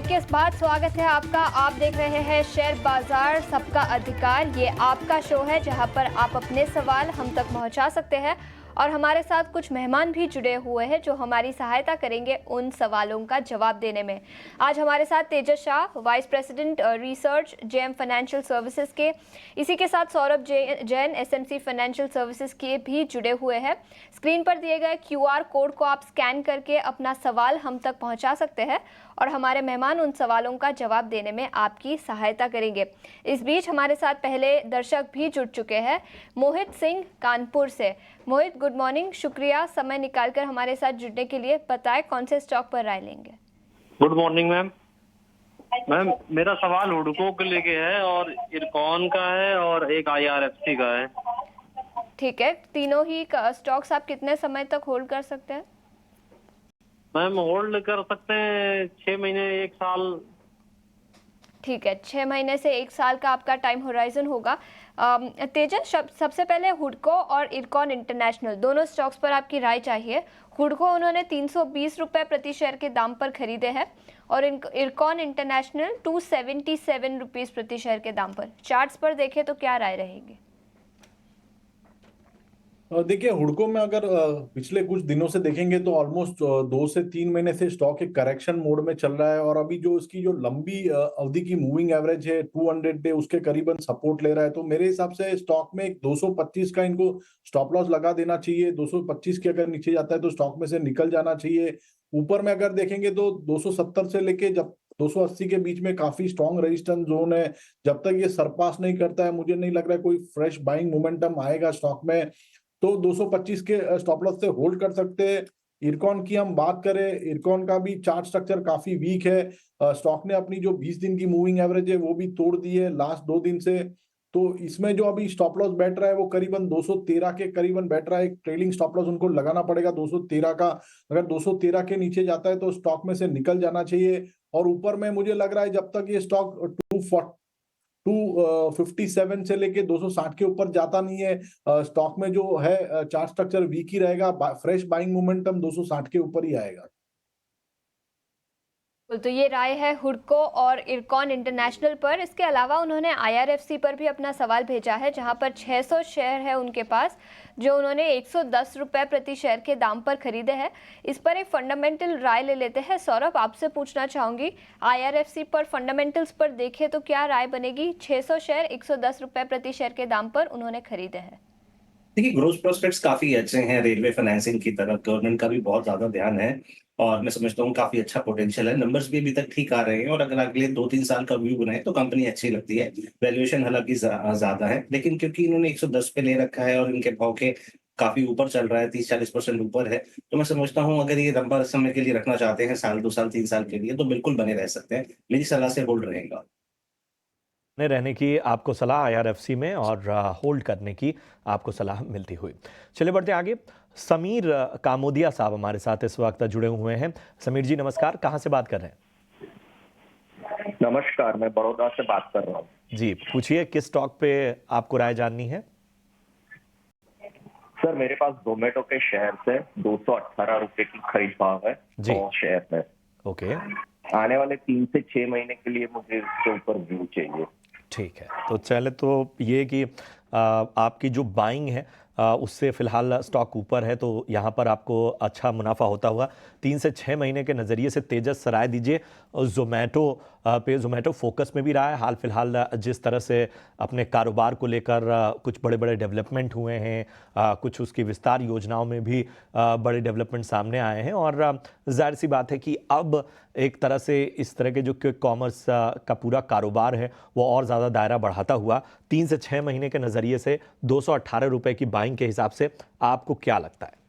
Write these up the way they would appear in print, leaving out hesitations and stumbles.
Break के बाद स्वागत है आपका। आप देख रहे हैं शेयर बाजार सबका अधिकार। ये आपका शो है जहां पर आप अपने सवाल हम तक पहुंचा सकते हैं और हमारे साथ कुछ मेहमान भी जुड़े हुए हैं जो हमारी सहायता करेंगे उन सवालों का जवाब देने में। आज हमारे साथ Tejas Shah, vice president research JM financial services के, इसी के साथ Saurabh Jain SMC financial services के भी जुड़े हुए हैं। स्क्रीन पर दिए गए क्यूआर कोड को आप स्कैन करके अपना सवाल हम तक पहुंचा सकते हैं और हमारे मेहमान उन सवालों का जवाब देने में आपकी सहायता करेंगे। इस बीच हमारे साथ पहले दर्शक भी जुड़ चुके हैं। मोहित सिंह कानपुर से। मोहित, गुड मॉर्निंग, शुक्रिया समय निकालकर हमारे साथ जुड़ने के लिए। बताएं कौन से स्टॉक पर राय लेंगे। Good morning ma'am. मैम, मेरा सवाल हुडको को लेके है और इरकॉन का है और एक आईआरएफसी का है। ठीक है, तीनों ही स्टॉक्स आप कितने समय तक होल्ड कर सकते हैं? मैम, होल्ड कर सकते हैं 6 महीने 1 साल। ठीक है, 6 महीने से 1 साल का आपका टाइम होराइजन होगा। तेजस, सबसे पहले हुडको और इरकॉन इंटरनेशनल दोनों स्टॉक्स पर आपकी राय चाहिए। हुडको उन्होंने 320 रुपये प्रति शेयर के दाम पर खरीदे हैं और इरकॉन इंटरनेशनल 277 रुपीज़ प्रति शेयर के दाम पर। चार्ट्स पर देखें तो क्या राय रहेगी? देखिए, हुडको में अगर पिछले कुछ दिनों से देखेंगे तो ऑलमोस्ट 2 से 3 महीने से स्टॉक एक करेक्शन मोड में चल रहा है और अभी जो इसकी जो लंबी अवधि की मूविंग एवरेज है 200 डे उसके करीबन सपोर्ट ले रहा है। तो मेरे हिसाब से स्टॉक में एक 225 का इनको स्टॉप लॉस लगा देना चाहिए। 225 के अगर नीचे जाता है तो स्टॉक में से निकल जाना चाहिए। ऊपर में अगर देखेंगे तो 270 से लेके जब 280 के बीच में काफी स्ट्रॉन्ग रेजिस्टेंस जोन है। जब तक ये सरपास नहीं करता है मुझे नहीं लग रहा है कोई फ्रेश बाइंग मोमेंटम आएगा स्टॉक में। तो 225 के स्टॉप लॉस से होल्ड कर सकते हैं। इरकॉन की हम बात करें, इरकॉन का भी चार्ट स्ट्रक्चर काफी वीक है। स्टॉक ने अपनी जो 20 दिन की मूविंग एवरेज है वो भी तोड़ दी है लास्ट 2 दिन से। तो इसमें जो अभी स्टॉप लॉस बैठ रहा है वो करीबन 213 के करीबन बैठ रहा है। एक ट्रेलिंग स्टॉप लॉस उनको लगाना पड़ेगा 213 का। अगर 213 के नीचे जाता है तो स्टॉक में से निकल जाना चाहिए। और ऊपर में मुझे लग रहा है जब तक ये स्टॉक 257 से लेके 260 के ऊपर जाता नहीं है, स्टॉक में जो है चार्ट स्ट्रक्चर वीक ही रहेगा। फ्रेश बाइंग मोमेंटम 260 के ऊपर ही आएगा। तो ये राय है हुडको और इरकॉन इंटरनेशनल पर। इसके अलावा उन्होंने आईआरएफसी पर भी अपना सवाल भेजा है जहां पर 600 शेयर है उनके पास जो उन्होंने 110 रुपये प्रति शेयर के दाम पर खरीदे हैं। इस पर एक फंडामेंटल राय ले लेते हैं। सौरभ, आपसे पूछना चाहूंगी, आईआरएफसी पर फंडामेंटल्स पर देखें तो क्या राय बनेगी? 600 शेयर 110 रुपये प्रति शेयर के दाम पर उन्होंने खरीदे हैं। देखिए, ग्रोथ प्रोस्पेक्ट्स काफी अच्छे हैं। रेलवे फाइनेंसिंग की तरफ गवर्नमेंट का भी बहुत ज्यादा ध्यान है और मैं समझता हूँ काफी अच्छा पोटेंशियल है। नंबर्स भी अभी तक ठीक आ रहे हैं और अगर अगले 2-3 साल का व्यू बनाए तो कंपनी अच्छी लगती है। वैल्यूएशन हालांकि ज्यादा है, लेकिन क्योंकि इन्होंने 110 पे ले रखा है और इनके भाव के काफी ऊपर चल रहा है, 30-40% ऊपर है, तो मैं समझता हूँ अगर ये लंबा समय के लिए रखना चाहते हैं, साल 2 साल 3 साल के लिए, तो बिल्कुल बने रह सकते हैं। मेरी सलाह से होल्ड रहेगा। रहने की आपको सलाह आईआरएफसी में और होल्ड करने की आपको सलाह मिलती हुई। चलिए बढ़ते आगे। समीर कामोदिया साहब हमारे साथ इस वक्त जुड़े हुए हैं। समीर जी नमस्कार, कहाँ से बात कर रहे हैं? नमस्कार, मैं बड़ौदा से बात कर रहा हूँ। जी पूछिए, किस स्टॉक पे आपको राय जाननी है? सर, मेरे पास जोमेटो के शेयर है, 218 रुपए की खरीद भाव है, 100 शेयर है। ओके, आने वाले 3 से 6 महीने के लिए मुझे इसके ऊपर व्यू चाहिए। ठीक है, तो चले तो ये कि आपकी जो बाइंग है उससे फिलहाल स्टॉक ऊपर है, तो यहाँ पर आपको अच्छा मुनाफा होता हुआ 3 से 6 महीने के नज़रिए से तेजस राय दीजिए। जोमेटो पे, जोमेटो फोकस में भी रहा है हाल फिलहाल। जिस तरह से अपने कारोबार को लेकर कुछ बड़े बड़े डेवलपमेंट हुए हैं, कुछ उसकी विस्तार योजनाओं में भी बड़े डेवलपमेंट सामने आए हैं और जाहिर सी बात है कि अब एक तरह से इस तरह के जो क्विक कॉमर्स का पूरा कारोबार है वो और ज़्यादा दायरा बढ़ाता हुआ 3 से 6 महीने के नज़रिए से 218 रुपये की बाइंग के हिसाब से आपको क्या लगता है?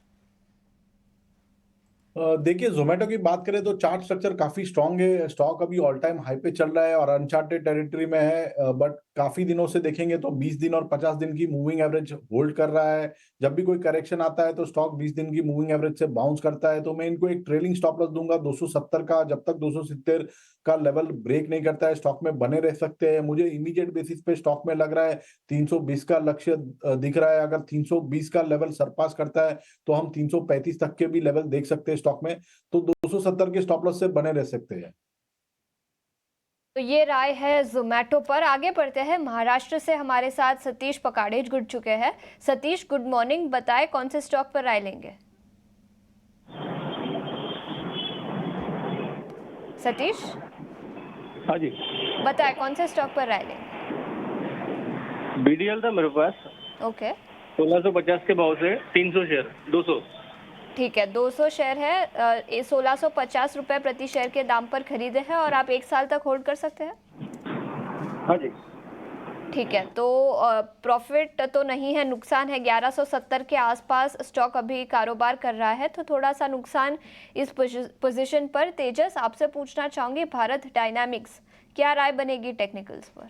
देखिए, जोमेटो की बात करें तो चार्ट स्ट्रक्चर काफी स्ट्रांग है। स्टॉक अभी ऑल टाइम हाई पे चल रहा है और अनचार्टेड टेरिटरी में है, बट काफी दिनों से देखेंगे तो 20 दिन और 50 दिन की मूविंग एवरेज होल्ड कर रहा है। जब भी कोई करेक्शन आता है तो स्टॉक 20 दिन की मूविंग एवरेज से बाउंस करता है। तो मैं इनको एक ट्रेलिंग स्टॉप लॉस दूंगा 270 का। जब तक 270 का लेवल ब्रेक नहीं करता है स्टॉक में बने रह सकते हैं। मुझे इमीडिएट बेसिस पे स्टॉक में लग रहा है 320 का लक्ष्य दिख रहा है। अगर 320 का लेवल सरपास करता है तो हम 335 तक के भी लेवल देख सकते हैं स्टॉक में। तो 270 के स्टॉप लॉस से बने रह सकते हैं। तो ये राय है जोमेटो पर। आगे बढ़ते हैं, महाराष्ट्र से हमारे साथ सतीश पकाड़े जुड़ चुके हैं। Satish, good morning. बताएं कौन से स्टॉक पर राय लेंगे? सतीश, हाँ जी, बताएं कौन से स्टॉक पर राय लेंगे? बीडीएल था मेरे पास ओके, 1650 के भाव से 300 शेयर 200। ठीक है, 200 शेयर है, 1650 रुपए प्रति शेयर के दाम पर खरीदे हैं और आप 1 साल तक होल्ड कर सकते हैं। हाँ जी, ठीक है, तो प्रॉफिट तो नहीं है, नुकसान है। 1170 के आसपास स्टॉक अभी कारोबार कर रहा है, तो थोड़ा सा नुकसान इस पोजीशन पर। तेजस, आपसे पूछना चाहूंगी, भारत डायनामिक्स, क्या राय बनेगी टेक्निकल्स पर?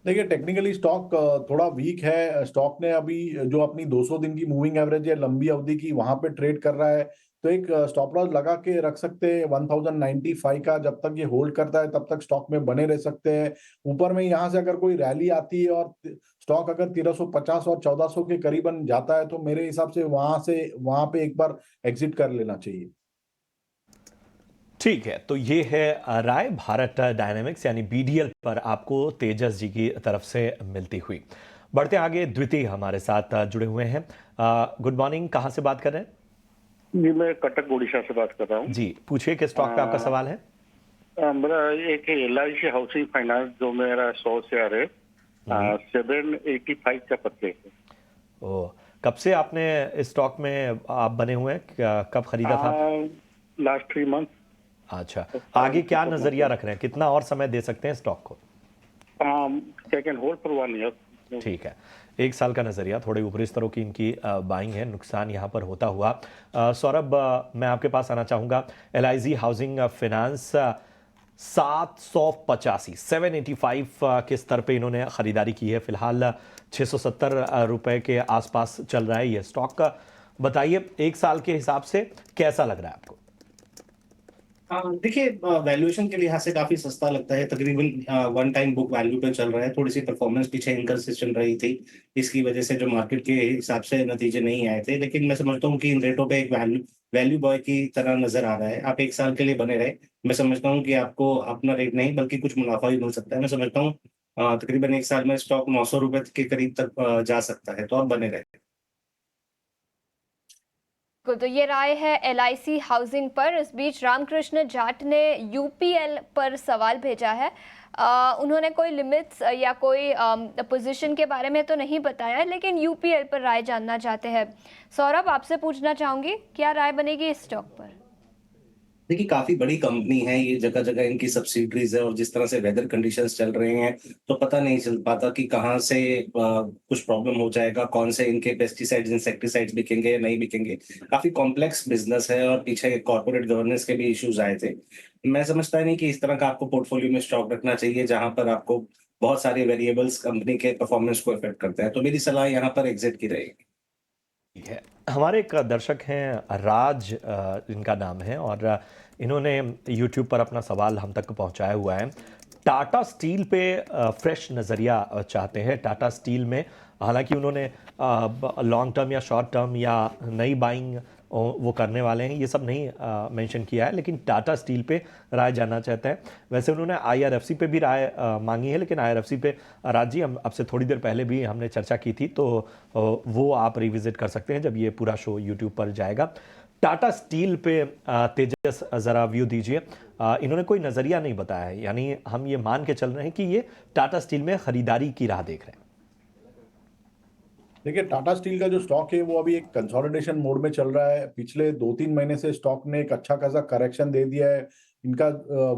देखिए, टेक्निकली स्टॉक थोड़ा वीक है। स्टॉक ने अभी जो अपनी 200 दिन की मूविंग एवरेज है लंबी अवधि की, वहां पे ट्रेड कर रहा है। तो एक स्टॉप लॉस लगा के रख सकते हैं 1095 का। जब तक ये होल्ड करता है तब तक स्टॉक में बने रह सकते हैं। ऊपर में यहाँ से अगर कोई रैली आती है और स्टॉक अगर 1350 और 1400 के करीबन जाता है, तो मेरे हिसाब से वहां पे एक बार एग्जिट कर लेना चाहिए। ठीक है, तो ये है राय भारत डायनेमिक्स यानी बीडीएल पर आपको तेजस जी की तरफ से मिलती हुई। बढ़ते आगे, द्वितीय हमारे साथ जुड़े हुए हैं। गुड मॉर्निंग, कहाँ से बात कर रहे हैं? जी, मैं कटक उड़ीसा से बात कर रहा हूँ। जी, पूछिए किस स्टॉक पे आपका सवाल है? मेरा एक LIC हाउसिंग फाइनेंस, जो मेरा 100 शेयर है, 785 का पत्ते है। ओ, कब से आपने इस स्टॉक में आप बने हुए हैं? कब खरीदा था? Last 3 month. अच्छा, आगे क्या नजरिया रख रहे हैं? कितना और समय दे सकते हैं स्टॉक को? Can hold for 1 year. ठीक है, 1 साल का नजरिया। थोड़े ऊपरी स्तरों की इनकी बाइंग है, नुकसान यहाँ पर होता हुआ। सौरभ, मैं आपके पास आना चाहूँगा। LIC हाउसिंग फाइनेंस 785 के स्तर पे इन्होंने खरीदारी की है। फिलहाल 670 रुपए के आसपास चल रहा है ये स्टॉक का। बताइए, 1 साल के हिसाब से कैसा लग रहा है आपको? देखिए, वैल्यूएशन के लिहाज से काफी सस्ता लगता है। तकरीबन 1 टाइम बुक वैल्यू पे चल रहा है। थोड़ी सी परफॉर्मेंस पीछे इनकंसिस्टेंट रही थी, इसकी वजह से जो मार्केट के हिसाब से नतीजे नहीं आए थे। लेकिन मैं समझता हूँ कि इन रेटों पे एक वैल्यू बॉय की तरह नजर आ रहा है। आप 1 साल के लिए बने रहे, मैं समझता हूँ कि आपको अपना रेट नहीं बल्कि कुछ मुनाफा भी मिल सकता है। मैं समझता हूँ तकरीबन 1 साल में स्टॉक 900 रुपए के करीब तक जा सकता है, तो आप बने रहे। तो ये राय है LIC हाउसिंग पर। इस बीच रामकृष्ण जाट ने UPL पर सवाल भेजा है। उन्होंने कोई लिमिट्स या कोई पोजीशन के बारे में तो नहीं बताया, लेकिन UPL पर राय जानना चाहते हैं। सौरभ, आपसे पूछना चाहूंगी, क्या राय बनेगी इस स्टॉक पर? देखिए, काफी बड़ी कंपनी है ये, जगह जगह इनकी सब्सिडरीज है, और जिस तरह से वेदर कंडीशंस चल रहे हैं तो पता नहीं चल पाता कि कहाँ से कुछ प्रॉब्लम हो जाएगा, कौन से इनके पेस्टिसाइड्स इंसेक्टिसाइड्स बिकेंगे या नहीं बिकेंगे। काफी कॉम्प्लेक्स बिजनेस है और पीछे कॉर्पोरेट गवर्नेंस के भी इश्यूज आए थे। मैं समझता नहीं कि इस तरह का आपको पोर्टफोलियो में स्टॉक रखना चाहिए जहां पर आपको बहुत सारे वेरिएबल्स कंपनी के परफॉर्मेंस को इफेक्ट करते हैं। तो मेरी सलाह यहाँ पर एग्जिट की रहेगी। है, हमारे एक दर्शक हैं राज, इनका नाम है, और इन्होंने YouTube पर अपना सवाल हम तक पहुंचाया हुआ है। टाटा स्टील पे फ्रेश नज़रिया चाहते हैं। टाटा स्टील में हालांकि उन्होंने लॉन्ग टर्म या शॉर्ट टर्म या नई बाइंग वो करने वाले हैं, ये सब नहीं मेंशन किया है, लेकिन टाटा स्टील पे राय जानना चाहते हैं। वैसे उन्होंने IRFC पे भी राय मांगी है, लेकिन IRFC पे राज जी, हम आपसे थोड़ी देर पहले भी हमने चर्चा की थी, तो वो आप रिविजिट कर सकते हैं जब ये पूरा शो यूट्यूब पर जाएगा। टाटा स्टील पे तेजस ज़रा व्यू दीजिए। इन्होंने कोई नज़रिया नहीं बताया है, यानी हम ये मान के चल रहे हैं कि ये टाटा स्टील में खरीदारी की राह देख रहे हैं। देखिए, टाटा स्टील का जो स्टॉक है वो अभी एक कंसोलिडेशन मोड में चल रहा है। पिछले 2-3 महीने से स्टॉक ने एक अच्छा खासा करेक्शन दे दिया है। इनका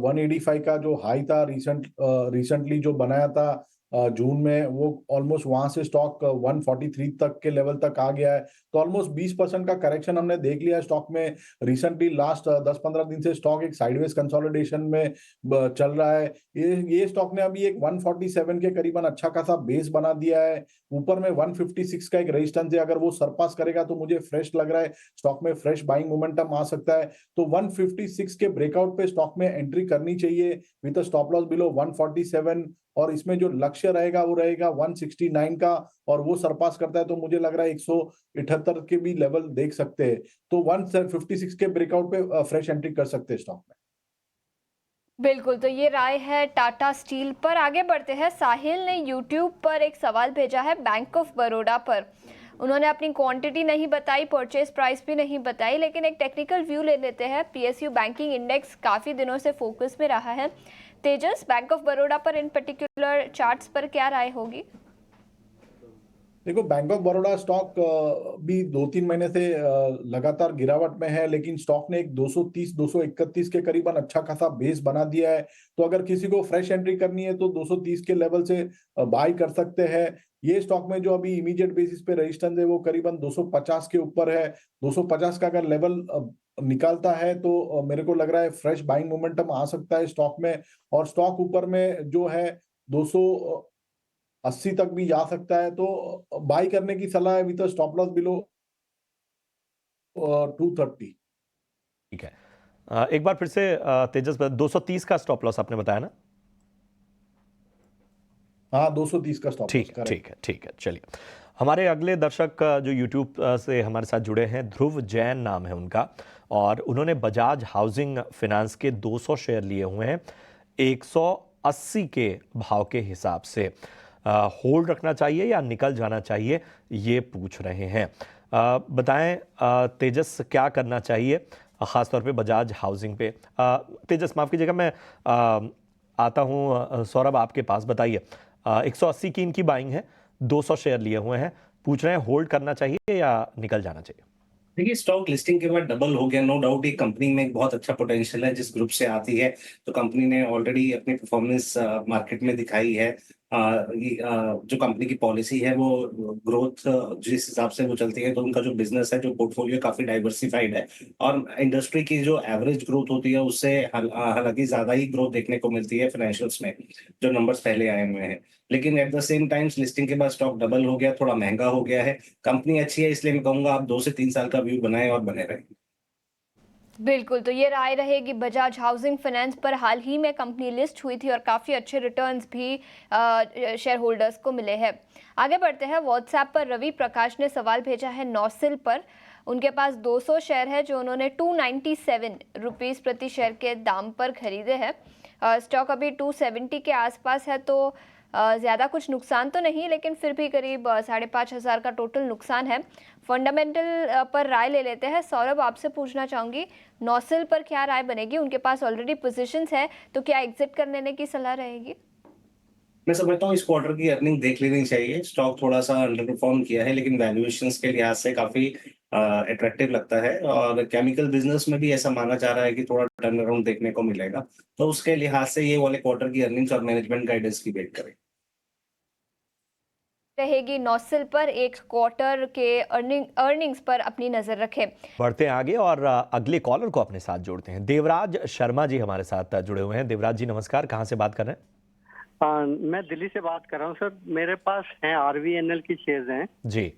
185 का जो हाई था रिसेंटली जो बनाया था जून में, वो ऑलमोस्ट वहां से स्टॉक 143 तक के लेवल तक आ गया है। तो ऑलमोस्ट 20% का करेक्शन हमने देख लिया है स्टॉक में रिसेंटली। लास्ट 10-15 दिन से स्टॉक एक साइडवेज कंसोलिडेशन में चल रहा है। ये स्टॉक ने अभी एक 147 के करीबन अच्छा खासा बेस बना दिया है। ऊपर में 156 का एक रेजिस्टेंस है, अगर वो सरपास करेगा तो मुझे फ्रेश लग रहा है, स्टॉक में फ्रेश बाइंग मोमेंटम आ सकता है। तो 156 के ब्रेकआउट पे स्टॉक में एंट्री करनी चाहिए विद स्टॉप लॉस बिलो 147, और इसमें जो लक्ष्य रहेगा वो रहेगा 169 का, और वो सरपास करता है तो मुझे लग रहा है 178 के भी लेवल देख सकते हैं। तो 156 के ब्रेकआउट पे फ्रेश एंट्री कर सकते हैं स्टॉक में। बिल्कुल, तो ये राय है टाटा स्टील पर। आगे बढ़ते हैं, साहिल ने यूट्यूब पर एक सवाल भेजा है बैंक ऑफ बड़ौदा पर। उन्होंने अपनी क्वांटिटी नहीं बताई, परचेज प्राइस भी नहीं बताई, लेकिन एक टेक्निकल व्यू ले लेते हैं। पीएसयू बैंकिंग इंडेक्स काफ़ी दिनों से फोकस में रहा है। तेजस, बैंक ऑफ बड़ौदा पर इन पर्टिकुलर चार्ट्स पर क्या राय होगी? देखो, बैंक ऑफ बड़ौदा स्टॉक भी 2-3 महीने से लगातार गिरावट में है, लेकिन स्टॉक ने एक 230 231 के करीबन अच्छा खासा बेस बना दिया है। तो अगर किसी को फ्रेश एंट्री करनी है तो 230 के लेवल से बाय कर सकते हैं। ये स्टॉक में जो अभी इमीडिएट बेसिस पे रेजिस्टेंस है वो करीबन 250 के ऊपर है। 250 का अगर लेवल निकालता है तो मेरे को लग रहा है फ्रेश बाइंग मोमेंटम आ सकता है स्टॉक में। और स्टॉक ऊपर में जो है 280 तक भी जा सकता है, तो बाई करने की सलाह है विद स्टॉप लॉस बिलो 230। ठीक है। एक बार फिर से तेजस, 230 का स्टॉप लॉस आपने बताया ना? हाँ, 230 का स्टॉप लॉस। ठीक है। चलिए, हमारे अगले दर्शक जो यूट्यूब से हमारे साथ जुड़े हैं, ध्रुव जैन नाम है उनका, और उन्होंने बजाज हाउसिंग फाइनेंस के 200 शेयर लिए हुए हैं 180 के भाव के हिसाब से। होल्ड रखना चाहिए या निकल जाना चाहिए, ये पूछ रहे हैं। बताएं तेजस, क्या करना चाहिए ख़ासतौर पे बजाज हाउसिंग पे? तेजस माफ़ कीजिएगा, मैं आता हूँ सौरभ आपके पास। बताइए, 180 की इनकी बाइंग है, 200 शेयर लिए हुए हैं, पूछ रहे हैं होल्ड करना चाहिए या निकल जाना चाहिए? देखिए, स्टॉक लिस्टिंग के बाद डबल हो गया, नो डाउट। ये कंपनी में एक बहुत अच्छा पोटेंशियल है, जिस ग्रुप से आती है। तो कंपनी ने ऑलरेडी अपनी परफॉर्मेंस मार्केट में दिखाई है। जो कंपनी की पॉलिसी है वो ग्रोथ जिस हिसाब से वो चलती है, तो उनका जो बिजनेस है, जो पोर्टफोलियो काफी डाइवर्सिफाइड है। और इंडस्ट्री की जो एवरेज ग्रोथ होती है उससे हालांकि ज्यादा ही ग्रोथ देखने को मिलती है फाइनेंशियल्स में, जो नंबर्स पहले आए हुए हैं। लेकिन at the same times listing के बाद स्टॉक डबल हो गया, थोड़ा महंगा हो गया है। कंपनी अच्छी है, इसलिए मैं कहूंगा आप 2 से 3 साल का व्यू बनाएं और बने रहें। बिल्कुल, तो ये राय रहेगी बजाज हाउसिंग फाइनेंस पर। हाल ही में कंपनी लिस्ट हुई थी और काफ़ी अच्छे रिटर्न्स भी शेयर होल्डर्स को मिले हैं। आगे बढ़ते हैं, व्हाट्सएप पर रवि प्रकाश ने सवाल भेजा है नौसिल पर। उनके पास 200 शेयर है जो उन्होंने 297 रुपीज़ प्रति शेयर के दाम पर खरीदे हैं। स्टॉक अभी 270 के आसपास है, तो ज़्यादा कुछ नुकसान तो नहीं, लेकिन फिर भी करीब 5,500 का टोटल नुकसान है। फंडामेंटल पर राय ले लेते हैं। सौरभ, आपसे पूछना चाहूँगी, नौसिल पर क्या राय बनेगी? उनके पास ऑलरेडी पोजीशंस है, तो क्या एग्जिट कर लेने की सलाह रहेगी? मैं समझता हूँ इस क्वार्टर की अर्निंग देख लेनी चाहिए। स्टॉक थोड़ा सा अंडर परफॉर्म किया है, लेकिन वैल्यूएशंस के लिहाज से काफी अट्रैक्टिव लगता है। और केमिकल बिजनेस में भी ऐसा माना जा रहा है कि थोड़ा टर्न अराउंड देखने को मिलेगा। तो उसके लिहाज से ये वाले क्वार्टर की अर्निंग्स और मैनेजमेंट गाइडेंस की वेट करें। रहेगी नौसिल पर, एक क्वार्टर के अर्निंग्स पर अपनी नजर रखें। बढ़ते हैं आगे और अगले कॉलर को अपने साथ जोड़ते हैं। देवराज शर्मा जी हमारे साथ जुड़े हुए हैं। देवराज जी नमस्कार, कहाँ से बात कर रहे हैं? मैं दिल्ली से बात कर रहा हूँ सर। मेरे पास हैं आरवीएनएल की शेयर्स हैं जी।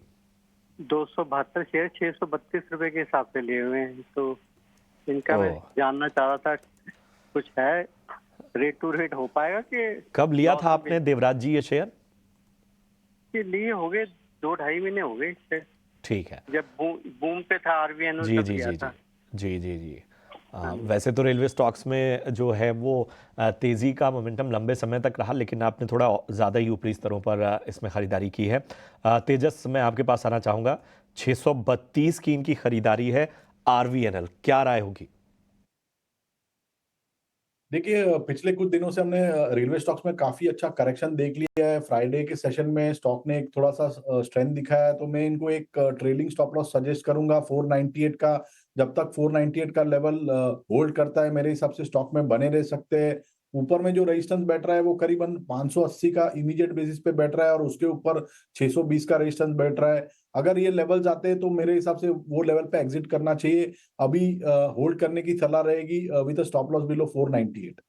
272 शेयर 632 रुपए के हिसाब से लिए हुए हैं। तो इनका मैं जानना चाह रहा था, कुछ है रेट टू रेट हो पाएगा कि? कब लिया था आपने देवराज जी ये शेयर? ये लिए हो गए 2-2.5 महीने हो गए इससे। ठीक है। जब बूम पे था आरवीएनएल जी तब जी लिया जी था। जी जी जी वैसे तो रेलवे स्टॉक्स में जो है वो तेज़ी का मोमेंटम लंबे समय तक रहा, लेकिन आपने थोड़ा ज़्यादा ही ऊपरी स्तरों पर इसमें ख़रीदारी की है। तेजस, मैं आपके पास आना चाहूँगा। 632 की इनकी ख़रीदारी है आरवीएनएल, क्या राय होगी? देखिए, पिछले कुछ दिनों से हमने रेलवे स्टॉक्स में काफी अच्छा करेक्शन देख लिया है। फ्राइडे के सेशन में स्टॉक ने एक थोड़ा सा स्ट्रेंथ दिखाया है, तो मैं इनको एक ट्रेलिंग स्टॉप लॉस सजेस्ट करूंगा 498 का। जब तक 498 का लेवल होल्ड करता है, मेरे हिसाब से स्टॉक में बने रह सकते हैं। ऊपर में जो रेजिस्टेंस बैठ रहा है वो करीबन 580 का इमीडिएट बेसिस पे बैठ रहा है, और उसके ऊपर 620 का रेजिस्टेंस बैठ रहा है। अगर ये लेवल जाते हैं तो मेरे हिसाब से वो लेवल पे एग्जिट करना चाहिए। अभी होल्ड करने की सलाह रहेगी विद स्टॉप लॉस बिलो 498।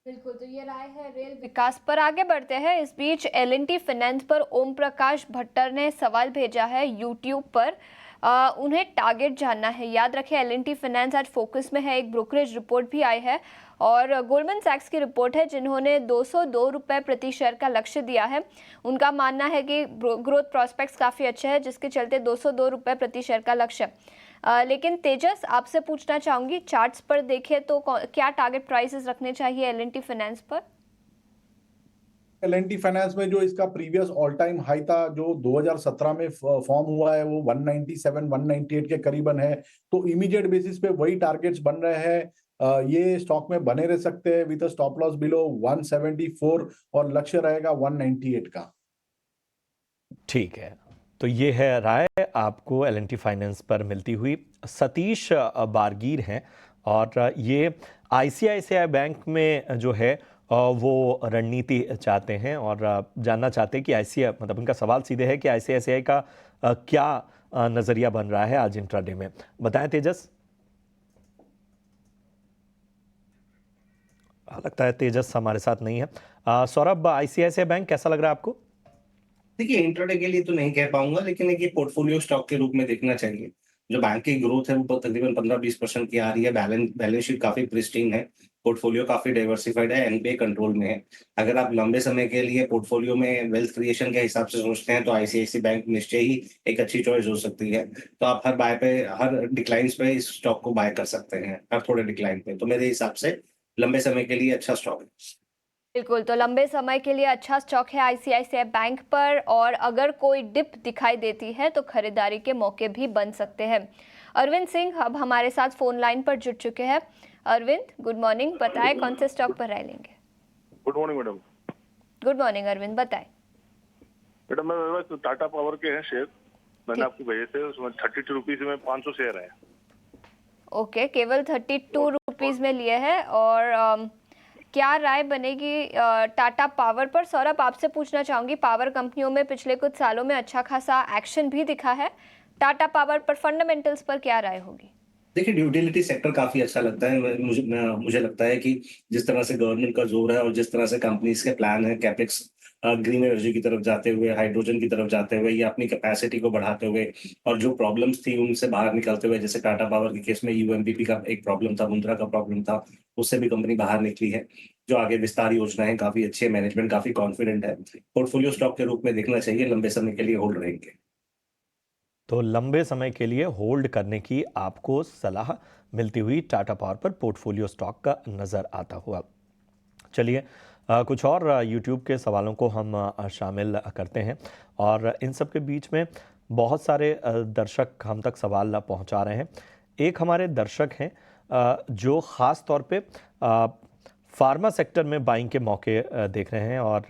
बिल्कुल, तो ये राय है रेल विकास पर। आगे बढ़ते हैं, इस बीच एल&टी फाइनेंस पर ओम प्रकाश भट्टर ने सवाल भेजा है यूट्यूब पर। उन्हें टारगेट जानना है। याद रखें L&T फाइनेंस आज फोकस में है। एक ब्रोकरेज रिपोर्ट भी आई है और गोल्डमैन सैक्स की रिपोर्ट है जिन्होंने 202 रुपये प्रति शेयर का लक्ष्य दिया है। उनका मानना है कि ग्रोथ प्रॉस्पेक्ट्स काफ़ी अच्छे हैं जिसके चलते 202 रुपये प्रति शेयर का लक्ष्य। लेकिन तेजस, आपसे पूछना चाहूँगी, चार्ट्स पर देखें तो क्या टारगेट प्राइसेस रखने चाहिए L&T फाइनेंस पर? L&T फाइनेंस में जो इसका प्रीवियस ऑल टाइम हाई था जो 2017 में फॉर्म हुआ है वो 197 198 के करीबन है, तो इमीडिएट बेसिस पे वही टारगेट्स बन रहे हैं। ये स्टॉक में बने रह सकते हैं विद स्टॉप लॉस बिलो 174 और लक्ष्य रहेगा 198 का। ठीक है, तो ये है राय आपको L&T फाइनेंस पर मिलती हुई। सतीश बारगीर हैं और ये ICICI बैंक में जो है वो रणनीति चाहते हैं और जानना चाहते हैं कि ICICI, मतलब उनका सवाल सीधे है कि ICICI का क्या नज़रिया बन रहा है आज इंट्राडे में। बताएं तेजस। लगता है तेजस हमारे साथ नहीं है। सौरभ, ICICI बैंक कैसा लग रहा है आपको? देखिए, इंट्राडे के लिए तो नहीं कह पाऊंगा, लेकिन एक ये पोर्टफोलियो स्टॉक के रूप में देखना चाहिए। जो बैंक की ग्रोथ है वो तकरीबन 15-20% की आ रही है। बैलेंस शीट काफी प्रिस्टीन है, पोर्टफोलियो काफी डाइवर्सिफाइड है, एनपीए कंट्रोल में है। अगर आप लंबे समय के लिए पोर्टफोलियो में वेल्थ क्रिएशन के हिसाब से सोचते हैं तो ICICI बैंक निश्चय ही एक अच्छी चॉइस हो सकती है। तो आप हर डिक्लाइंस पे इस स्टॉक को बाय कर सकते हैं, हर थोड़े डिक्लाइन पे। तो मेरे हिसाब से लंबे समय के लिए अच्छा स्टॉक है। बिल्कुल, तो लंबे समय के लिए अच्छा स्टॉक है ICICI बैंक पर, और अगर कोई डिप दिखाई देती है तो खरीदारी के मौके भी बन सकते हैं। अरविंद सिंह अब हमारे साथ फोन लाइन पर जुड़ चुके हैं। अरविंद, गुड मॉर्निंग, बताएं कौन से स्टॉक पर राय लेंगे? Good morning madam. Good morning Arvind, बताएं। मैडम, मेरे पास टाटा पावर के हैं शेयर, मैंने आपको भेजे थे, उसमें 32 रुपीज में 500 शेयर है। ओके, केवल 32 रुपीज में लिए हैं। और क्या राय बनेगी टाटा पावर पर? सौरभ, आपसे पूछना चाहूंगी, पावर कंपनियों में पिछले कुछ सालों में अच्छा खासा एक्शन भी दिखा है, टाटा पावर पर फंडामेंटल्स पर क्या राय होगी? देखिए, यूटिलिटी सेक्टर काफी अच्छा लगता है। मुझे लगता है कि जिस तरह से गवर्नमेंट का जोर है और जिस तरह से कंपनीज के प्लान है, कैपेक्स ग्रीन एनर्जी की तरफ जाते हुए, हाइड्रोजन की तरफ जाते हुए, या अपनी कैपेसिटी को बढ़ाते हुए, और जो प्रॉब्लम्स थी उनसे बाहर निकलते हुए, जैसे टाटा पावर के केस में UMPP का एक प्रॉब्लम था, मुद्रा का प्रॉब्लम था, उससे भी कंपनी बाहर निकली है। जो आगे विस्तार योजना है काफी अच्छी है, मैनेजमेंट काफी कॉन्फिडेंट है। पोर्टफोलियो स्टॉक के रूप में देखना चाहिए, लंबे समय के लिए होल्ड रहेंगे। तो लंबे समय के लिए होल्ड करने की आपको सलाह मिलती हुई टाटा पावर पर पोर्टफोलियो स्टॉक का नज़र आता हुआ। चलिए कुछ और यूट्यूब के सवालों को हम शामिल करते हैं, और इन सब के बीच में बहुत सारे दर्शक हम तक सवाल पहुंचा रहे हैं। एक हमारे दर्शक हैं जो ख़ास तौर पे फार्मा सेक्टर में बाइंग के मौके देख रहे हैं, और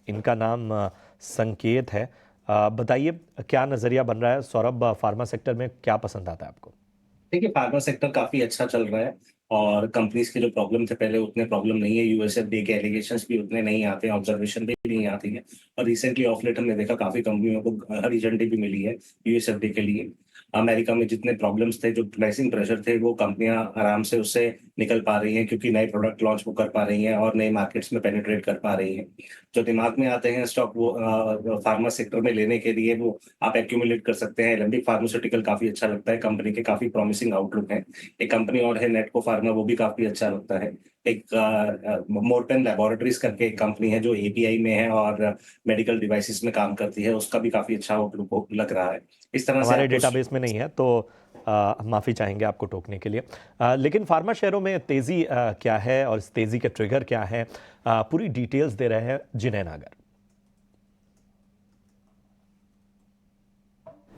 इनका नाम संकेत है। बताइए क्या नज़रिया बन रहा है? सौरभ, फार्मा सेक्टर में क्या पसंद आता है आपको? देखिए, फार्मा सेक्टर काफी अच्छा चल रहा है और कंपनीज के जो प्रॉब्लम थे पहले उतने प्रॉब्लम नहीं है। USFDA के एलिगेशंस भी उतने नहीं आते हैं, ऑब्जर्वेशन भी नहीं आती है, और रिसेंटली ऑफ लेट हमने देखा काफी कंपनियों को हरी झंडी भी मिली है USFDA के लिए। अमेरिका में जितने प्रॉब्लम्स थे, जो प्राइसिंग प्रेशर थे, वो कंपनियां आराम से उससे निकल पा रही हैं, क्योंकि नए प्रोडक्ट लॉन्च वो कर पा रही हैं और नए मार्केट्स में पेनिट्रेट कर पा रही हैं। जो दिमाग में आते हैं स्टॉक, वो फार्मा सेक्टर में लेने के लिए वो आप एक्यूमुलेट कर सकते हैं। एलेंबिक फार्मास्यूटिकल काफी अच्छा लगता है, कंपनी के काफी प्रॉमिसिंग आउटलुक है। एक कंपनी और है नेटको फार्मा, वो भी काफी अच्छा लगता है। एक मोरपेन लैबोरेटरीज करके एक कंपनी है जो API में है और मेडिकल डिवाइसेस में काम करती है, उसका भी काफी अच्छा आउटलुक लग रहा है। इस तरह से हमारे डेटाबेस में नहीं है तो माफ़ी चाहेंगे आपको टोकने के लिए। लेकिन फार्मा शेयरों में तेज़ी क्या है और इस तेज़ी के ट्रिगर क्या है, पूरी डिटेल्स दे रहे हैं जिनेह नागर।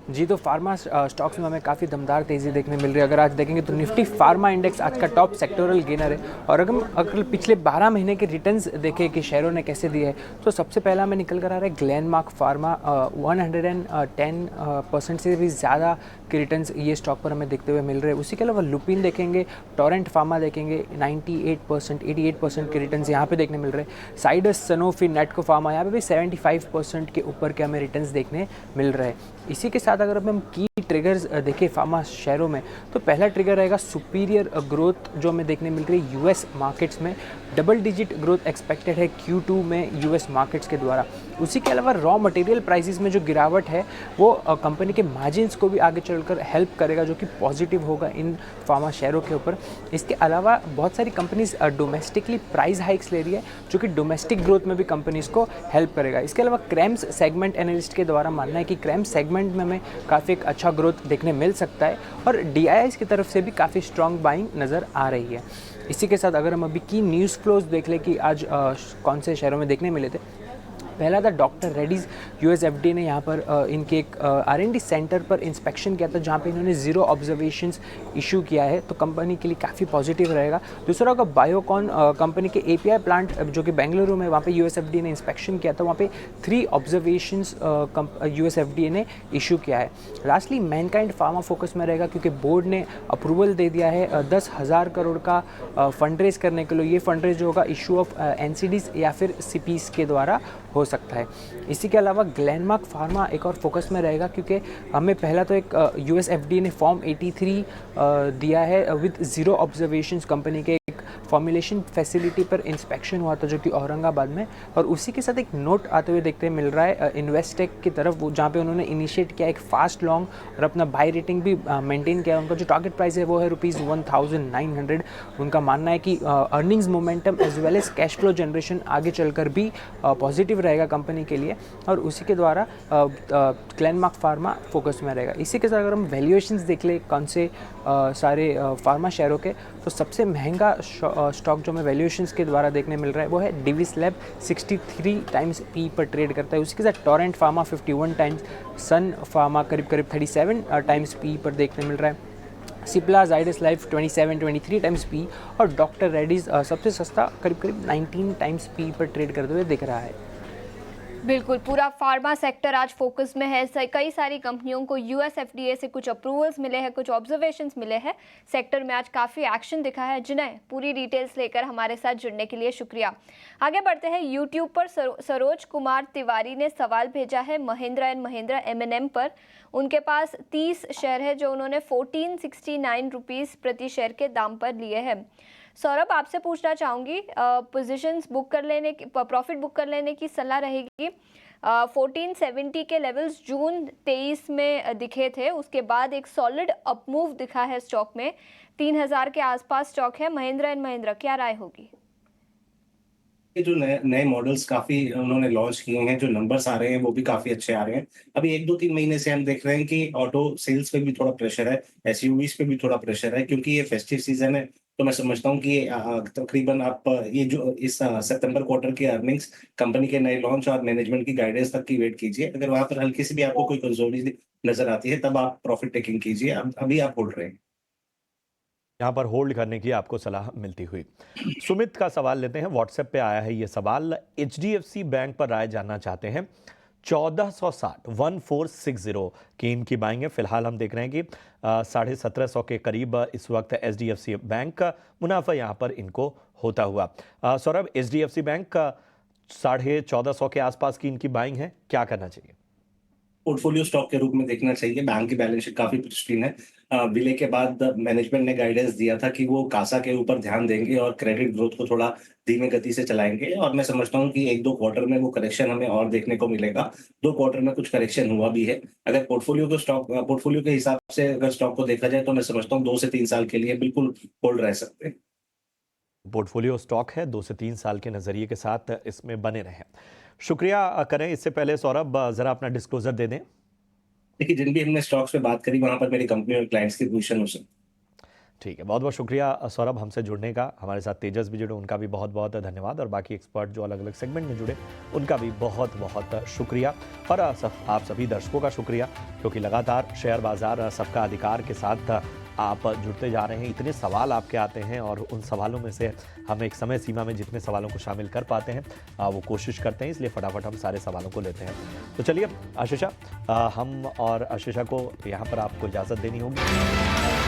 जी, तो फार्मा स्टॉक्स में हमें काफ़ी दमदार तेज़ी देखने मिल रही है। अगर आज देखेंगे तो निफ्टी फार्मा इंडेक्स आज का टॉप सेक्टोरल गेनर है, और अगर पिछले 12 महीने के रिटर्न्स देखें कि शेयरों ने कैसे दिए हैं, तो सबसे पहला हमें निकल कर आ रहा है ग्लेनमार्क फार्मा। 110% से भी ज़्यादा के रिटर्न्स ये स्टॉक पर हमें देखते हुए मिल रहे हैं। उसी के अलावा लुपिन देखेंगे, टोरेंट फार्मा देखेंगे, 98%, 88% के रिटर्न्स यहाँ पे देखने मिल रहे हैं। साइडस, सनोफी, नेटको फार्मा, यहाँ पे भी 75% के ऊपर के हमें रिटर्न्स देखने मिल रहे हैं। इसी के साथ साथ अगर हम की ट्रिगर्स देखें फार्मा शेयरों में, तो पहला ट्रिगर रहेगा सुपीरियर ग्रोथ जो हमें देखने मिल रही है यूएस मार्केट्स में। डबल डिजिट ग्रोथ एक्सपेक्टेड है Q2 में यूएस मार्केट्स के द्वारा। उसी के अलावा रॉ मटेरियल प्राइसेस में जो गिरावट है वो कंपनी के मार्जिन्स को भी आगे चलकर हेल्प करेगा, जो कि पॉजिटिव होगा इन फार्मा शेयरों के ऊपर। इसके अलावा बहुत सारी कंपनीज डोमेस्टिकली प्राइस हाइक्स ले रही है, जो कि डोमेस्टिक ग्रोथ में भी कंपनीज को हेल्प करेगा। इसके अलावा क्रेम्स सेगमेंट एनालिस्ट के द्वारा मानना है कि क्रेम्स सेगमेंट में हमें काफ़ी एक अच्छा ग्रोथ देखने मिल सकता है, और DIIs की तरफ से भी काफ़ी स्ट्रॉन्ग बाइंग नज़र आ रही है। इसी के साथ अगर हम अभी की न्यूज़ फ्लोज देख लें कि आज कौन से शहरों में देखने मिले थे। पहला था डॉक्टर रेड्डीज़, US FDA ने यहाँ पर इनके एक R&D सेंटर पर इंस्पेक्शन किया था, जहाँ पे इन्होंने 0 ऑब्जर्वेशंस इशू किया है, तो कंपनी के लिए काफ़ी पॉजिटिव रहेगा। दूसरा होगा बायोकॉन कंपनी के API प्लांट जो कि बेंगलुरु में, वहाँ पे US FDA ने इंस्पेक्शन किया था, वहाँ पे 3 ऑब्जर्वेशंस US FDA ने इशू किया है। लास्टली मैनकाइंड फार्मा फोकस में रहेगा, क्योंकि बोर्ड ने अप्रूवल दे दिया है 10,000 करोड़ का फंड रेज करने के लिए। ये फंड रेज जो होगा इशू ऑफ NCDs या फिर CPs के द्वारा हो सकता है। इसी के अलावा ग्लेनमार्क फार्मा एक और फोकस में रहेगा, क्योंकि हमें पहला तो एक US FDA ने फॉर्म 83 दिया है विद 0 ऑब्जर्वेशंस। कंपनी के एक फॉर्मुलेशन फैसिलिटी पर इंस्पेक्शन हुआ था, जो कि औरंगाबाद में, और उसी के साथ एक नोट आते हुए देखते मिल रहा है इन्वेस्टेक की तरफ, जहाँ पे उन्होंने इनिशिएट किया एक फास्ट लॉन्ग और अपना बाय रेटिंग भी मेंटेन किया। उनका जो टारगेट प्राइस है वो है ₹1900। उनका मानना है कि earnings momentum as well as cash flow generation आगे चलकर भी पॉजिटिव रहेगा कंपनी के लिए, और उसी के द्वारा ग्लेनमार्क फार्मा फोकस में रहेगा। इसी के साथ अगर हम वैल्यूएशंस देख ले कौन से सारे फार्मा शेयरों के, तो सबसे महंगा स्टॉक जो हमें वैल्यूएशंस के द्वारा देखने मिल रहा है वो है डिविस लैब, 63 टाइम्स पी पर ट्रेड करता है। उसके साथ टोरेंट फार्मा 51 टाइम्स, सन फार्मा करीब 37 टाइम्स पी पर देखने मिल रहा है। Cipla Zydus life 23 times P, और डॉक्टर रेड्डीज़ सबसे सस्ता करीब 19 टाइम्स पी पर ट्रेड करते हुए दिख रहा है। बिल्कुल, पूरा फार्मा सेक्टर आज फोकस में है। कई सारी कंपनियों को US FDA से कुछ अप्रूवल्स मिले हैं, कुछ ऑब्जर्वेशंस मिले हैं। सेक्टर में आज काफ़ी एक्शन दिखा है। जिन्हें पूरी डिटेल्स लेकर हमारे साथ जुड़ने के लिए शुक्रिया। आगे बढ़ते हैं। YouTube पर सरोज कुमार तिवारी ने सवाल भेजा है महिंद्रा एंड महिंद्रा M&M पर। उनके पास 30 शेयर है, जो उन्होंने 1469 रुपीज़ प्रति शेयर के दाम पर लिए हैं। सौरभ, आपसे पूछना चाहूँगी, पोजीशंस बुक कर लेने की, प्रॉफिट बुक कर लेने की सलाह रहेगी। 1470 के लेवल्स जून 23 में दिखे थे, उसके बाद एक सॉलिड अपमूव दिखा है स्टॉक में। 3000 के आसपास स्टॉक है महिंद्रा एंड महिंद्रा, क्या राय होगी? ये जो नए मॉडल्स काफी उन्होंने लॉन्च किए हैं, जो नंबर्स आ रहे हैं वो भी काफी अच्छे आ रहे हैं। अभी 1-2-3 महीने से हम देख रहे हैं कि ऑटो सेल्स पे भी थोड़ा प्रेशर है, SUVs पे भी थोड़ा प्रेशर है, क्योंकि ये फेस्टिव सीजन है। तो मैं समझता हूँ कि तकरीबन आप ये जो इस सितंबर क्वार्टर की अर्निंग्स, कंपनी के नए लॉन्च और मैनेजमेंट की गाइडेंस तक की वेट कीजिए। अगर वहां पर हल्की सी भी आपको कोई कमजोरी नजर आती है, तब आप प्रॉफिट टेकिंग कीजिए। अभी आप होल्ड रहे हैं। यहाँ पर होल्ड करने की आपको सलाह मिलती हुई। सुमित का सवाल लेते हैं, व्हाट्सएप पे आया है ये सवाल। HDFC बैंक पर राय जानना चाहते हैं। 1460 की इनकी बाइंग है। फिलहाल हम देख रहे हैं कि 1750 के करीब इस वक्त HDFC बैंक का मुनाफा यहाँ पर इनको होता हुआ। सौरभ, HDFC बैंक का 1450 के आसपास की इनकी बाइंग है, क्या करना चाहिए? पोर्टफोलियो स्टॉक के रूप में देखना चाहिए। बैंक की बैलेंस शीट काफी प्रिस्टीन है। विलय के बाद मैनेजमेंट ने गाइडेंस दिया था कि वो कासा के ऊपर ध्यान देंगे और क्रेडिट ग्रोथ को थोड़ा धीमे गति से चलाएंगे, और मैं समझता हूँ कि 1-2 क्वार्टर में वो करेक्शन हमें और देखने को मिलेगा। 2 क्वार्टर में कुछ करेक्शन हुआ भी है। अगर पोर्टफोलियो के हिसाब से अगर स्टॉक को देखा जाए, तो मैं समझता हूँ 2 से 3 साल के लिए बिल्कुल होल्ड रह सकते हैं। पोर्टफोलियो स्टॉक है, 2 से 3 साल के नजरिए के साथ इसमें बने रहें। शुक्रिया करें। इससे पहले सौरभ जरा अपना डिस्क्लोजर दे दें। देखिए, जिन भी हमने स्टॉक्स पे बात करी, वहां पर मेरी कंपनी और क्लाइंट्स की पोजीशन हो सकती। ठीक है, बहुत बहुत शुक्रिया सौरभ हमसे जुड़ने का। हमारे साथ तेजस भी जुड़े, उनका भी बहुत बहुत धन्यवाद, और बाकी एक्सपर्ट जो अलग अलग सेगमेंट में जुड़े उनका भी बहुत बहुत शुक्रिया, और आप सभी दर्शकों का शुक्रिया, क्योंकि लगातार शेयर बाजार सबका अधिकार के साथ आप जुड़ते जा रहे हैं। इतने सवाल आपके आते हैं, और उन सवालों में से हम एक समय सीमा में जितने सवालों को शामिल कर पाते हैं वो कोशिश करते हैं, इसलिए फटाफट हम सारे सवालों को लेते हैं। तो चलिए आशीषा, हम और आशीषा को यहाँ पर आपको इजाज़त देनी होगी।